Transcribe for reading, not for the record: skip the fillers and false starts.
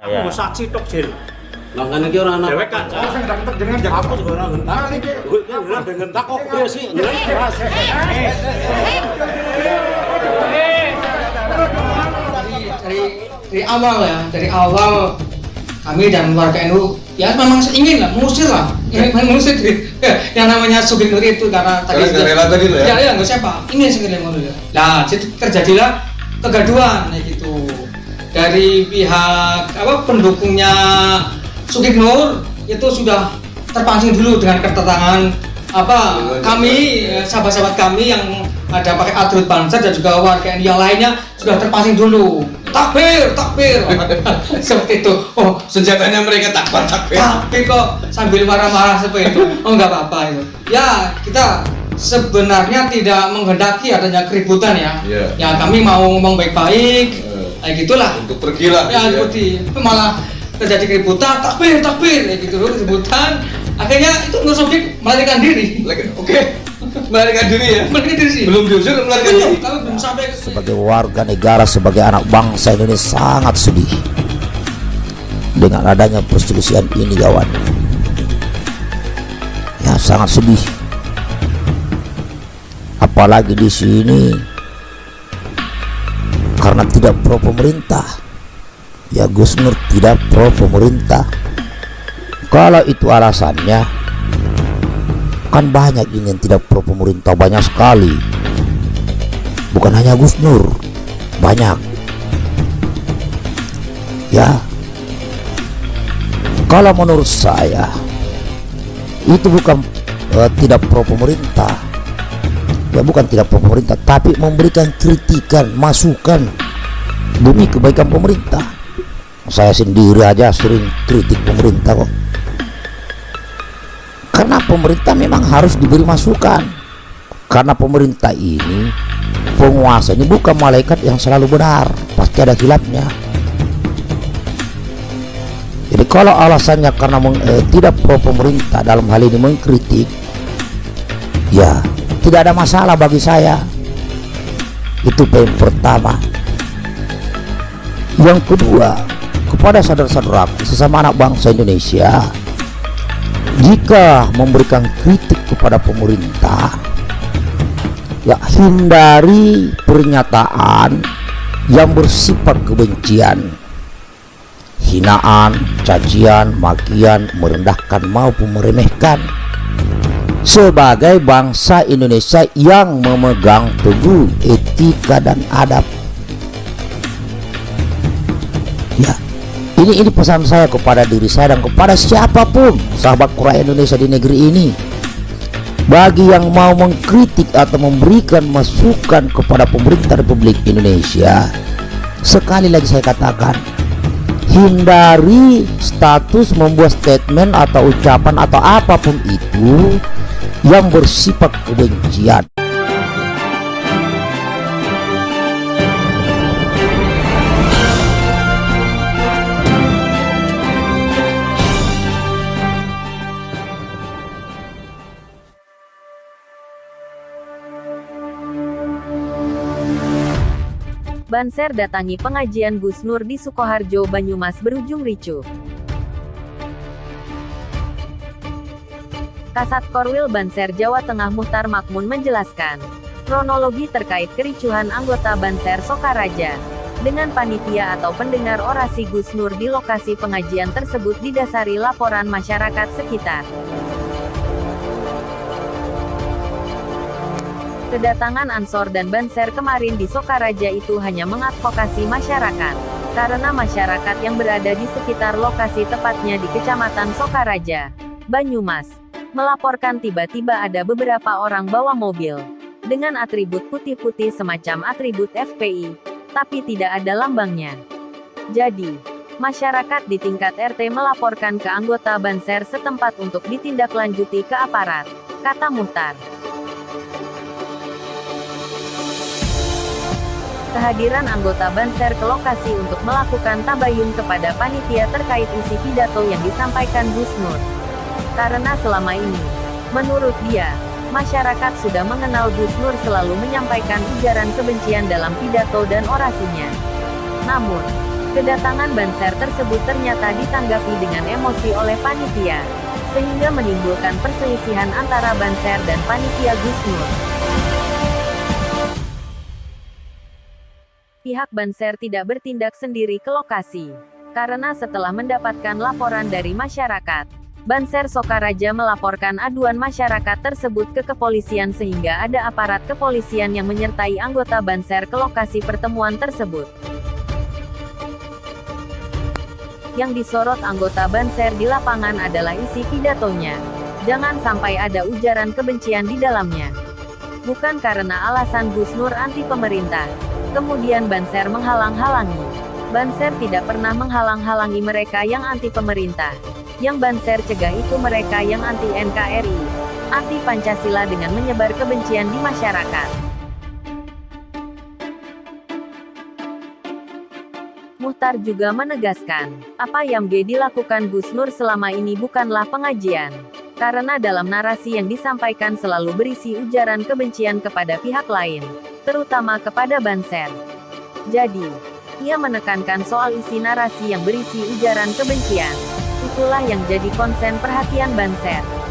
Aku mau saksi tok Jil. Lah kan iki ora ana. Dewek kaca. Oh, sing tak jenengan jak Aku juga ora ngentak. Gue ora ngentak kok piye sih? Jelas. Dari awal ya, dari awal kami dan warga NU ya memang ingin lah, mengusir lah, mengusir yang namanya Sugeng Nur itu karena tadi rela tadi lo ya? Ya nggak siapa, ingin segera mau ya. Nah, jadi terjadilah kegaduhan kayak gitu dari pihak pendukungnya Sugeng Nur itu sudah terpancing dulu dengan kedatangan kami sahabat-sahabat kami yang ada pakai atribut Banser dan juga warga NU yang lainnya sudah terpancing dulu. Takbir seperti itu. Oh, Senjatanya mereka takbir. tapi kok sambil marah-marah seperti itu. Oh, nggak apa-apa itu. Ya, kita sebenarnya tidak menghendaki adanya keributan ya. Iya. Ya, kami mau ngomong baik-baik. Kayak gitulah. Untuk pergi lah. Ya, ikuti. Malah terjadi keributan, takbir, kayak gitu keributan. Akhirnya itu Nur Sofiq melarikan diri. Oke. Melarikan diri ya? Melarikan diri sih. Belum diusir, melarikan diri. Kami belum sampai ke Sebagai warga negara, sebagai anak bangsa Indonesia sangat sedih dengan adanya perselisihan ini, kawan. Ya, sangat sedih. Apalagi di sini karena tidak pro pemerintah. Ya, Gus Nur tidak pro pemerintah. Kalau itu alasannya, kan banyak ingin tidak pro pemerintah, banyak sekali. Bukan hanya Gus Nur, banyak. Ya, kalau menurut saya itu bukan tidak pro pemerintah. Ya, bukan tidak pro pemerintah, tapi memberikan kritikan, masukan demi kebaikan pemerintah. Saya sendiri aja sering kritik pemerintah kok. Karena pemerintah memang harus diberi masukan. Karena pemerintah ini, penguasa ini bukan malaikat yang selalu benar, pasti ada khilafnya. Jadi kalau alasannya karena tidak pro pemerintah dalam hal ini mengkritik, ya tidak ada masalah bagi saya. Itu poin pertama. Yang kedua, kepada saudara-saudaraku sesama anak bangsa Indonesia, jika memberikan kritik kepada pemerintah, ya hindari pernyataan yang bersifat kebencian, hinaan, cacian, makian, merendahkan maupun meremehkan. Sebagai bangsa Indonesia yang memegang teguh etika dan adab. Ya, ini pesan saya kepada diri saya dan kepada siapapun sahabat Quran Indonesia di negeri ini. Bagi yang mau mengkritik atau memberikan masukan kepada pemerintah Republik Indonesia, sekali lagi saya katakan, hindari status membuat statement atau ucapan atau apapun itu yang bersifat kebencian. Banser datangi pengajian Gus Nur di Sukoharjo, Banyumas berujung ricuh. Kasat Korwil Banser Jawa Tengah Muhtar Makmun menjelaskan kronologi terkait kericuhan anggota Banser Sokaraja dengan panitia atau pendengar orasi Gus Nur di lokasi pengajian tersebut didasari laporan masyarakat sekitar. Kedatangan Ansor dan Banser kemarin di Sokaraja itu hanya mengadvokasi masyarakat, karena masyarakat yang berada di sekitar lokasi tepatnya di Kecamatan Sokaraja, Banyumas, melaporkan tiba-tiba ada beberapa orang bawa mobil, dengan atribut putih-putih semacam atribut FPI, tapi tidak ada lambangnya. Jadi, masyarakat di tingkat RT melaporkan ke anggota Banser setempat untuk ditindaklanjuti ke aparat, kata Muhtar. Kehadiran anggota Banser ke lokasi untuk melakukan tabayun kepada panitia terkait isi pidato yang disampaikan Gus Nur. Karena selama ini, menurut dia, masyarakat sudah mengenal Gus Nur selalu menyampaikan ujaran kebencian dalam pidato dan orasinya. Namun, Kedatangan Banser tersebut ternyata ditanggapi dengan emosi oleh panitia, sehingga menimbulkan perselisihan antara Banser dan panitia Gus Nur. Pihak Banser tidak bertindak sendiri ke lokasi, karena setelah mendapatkan laporan dari masyarakat, Banser Sokaraja melaporkan aduan masyarakat tersebut ke kepolisian sehingga ada aparat kepolisian yang menyertai anggota Banser ke lokasi pertemuan tersebut. Yang disorot anggota Banser di lapangan adalah isi pidatonya. Jangan sampai ada ujaran kebencian di dalamnya. Bukan karena alasan Gus Nur anti pemerintah, kemudian Banser menghalang-halangi. Banser tidak pernah menghalang-halangi mereka yang anti pemerintah. Yang Banser cegah itu mereka yang anti NKRI, anti Pancasila dengan menyebar kebencian di masyarakat. Muhtar juga menegaskan, apa yang dilakukan Gus Nur selama ini bukanlah pengajian. Karena dalam narasi yang disampaikan selalu berisi ujaran kebencian kepada pihak lain, terutama kepada Banser. Jadi, ia menekankan soal isi narasi yang berisi ujaran kebencian. Itulah yang jadi konsen perhatian Banser.